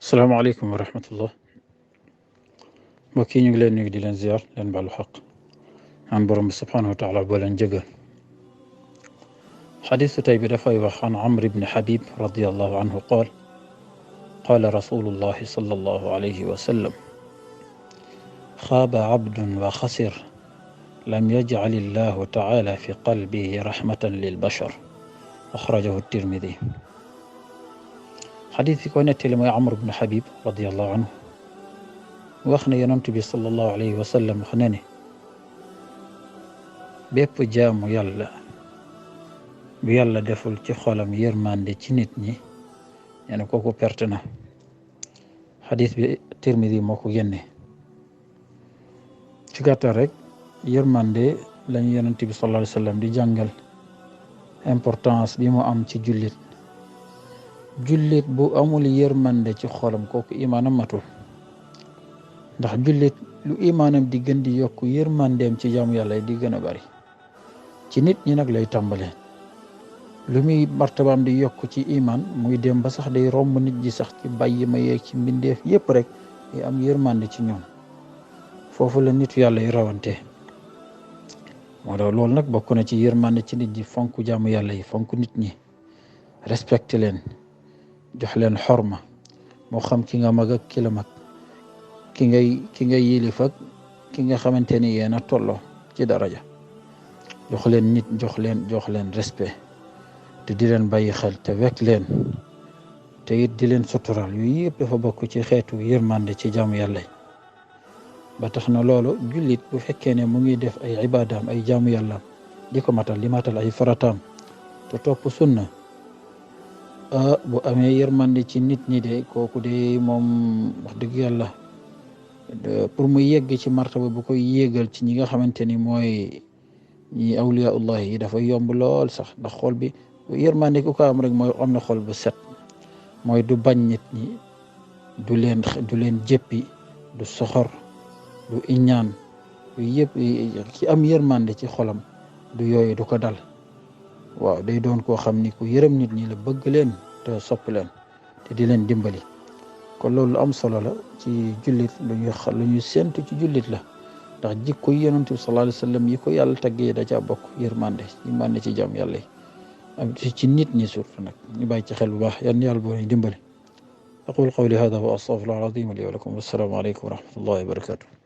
salaamaaleykum wa rahmatullah mbokk yi ñu ngi leen nuyu di leen ziar leen baalu xaq an borom bi subhanahu wa taala boo leen jëgal xadiisu tey bi dafay wax an amr ibni habib radiallahu anhu qaal qaala rasulullahi sallallahu alayhi wa sallam xaaba abdun wa xasir lam yajcal illahu taala fi qalbihi rahmatan lilbashar axrajahu tirmidi xadis bi ko nettali mooy amr ibn habib radiallahu anhu wax ne yonent bi sallallahu alayhi wa sallam wax na ne bépp jaamu yàlla bu yàlla deful ci xolam yërmande ci nit ñi nee na kooku perte na. xadis bi tirmidi moo ko génne. ci gàttal rek yërmande lañu yonent bi sallallahu alayhi wa sallam di jàngal importance bi mu am ci jullit bu amul yërmande ci xolam kooku imaanam matul, ndax jullit lu imaanam di gën di yokk yërmandeem ci jaamu yàlla di gën a bari. ci nit ñi nag lay tàmbalee, lu muy martabaam di yokk ci imaan muy dem ba sax day romb nit ji sax ci bàyyi ma yeeg ci mbindeef yépp rek day am yërmande ci ñoom. foofu la nitu yàlla yi rawante. moo tax loolu nag bokk na ci yërmande ci nit ñi, fonk jaamu yàlla yi, fonk nit ñi, respecté leen, jox leen xorma, moo xam ki nga mag ak ki la mag, ki ngay yilif ak ki nga xamante ni yéen a tolloo ci daraja. jox leen nit, jox leen respect, te di leen bàyyi xel, te wekk leen, te it di leen suturaal. yooyu yëpp dafa bokk ci xeetu yërmande ci jaamu yàlla yi. ba tax na loolu jullit bu fekkee ne mu ngi def ay ibaadaam, ay jaamu yàllaam di ko matal, di matal ay farataam te topp sunna, bu amee yërmande ci nit ñi de kooku de moom wax dëgg yàlla pour mu yegg ci martaba bu koy yéegal ci ñi nga xamante ni mooy ñi awliyaullah yi dafa yomb lool sax. ndax xol bi yërmande ku ko am rek mooy am na xol bu set, mooy du bañ nit ñi, du leen jéppi, du soxor, du iñaan. yëpp ki am yërmande ci xolam du yooyu du ko dal. waaw, day doon koo xam ni ku yërëm nit ñi la, bëgg leen te sopp leen te di leen dimbali. kon loolu lu am solo la ci jullit, lu ñuy séntu ci jullit la, ndax jikko yi yonent bi sallallahu alayhi wa sallam yi ko yàlla taggee da caa bokk yërmande ci jaam yàlla yi, am ci nit ñi surtout nag ñu bàyyi ci xel bu baax. yan yàlla boo ñu dimbali. aqulu qawli hada wa astaghfirullah al-azim li wa lakum. wassalaamu aleykum wa rahmatullahi wa barakatuh.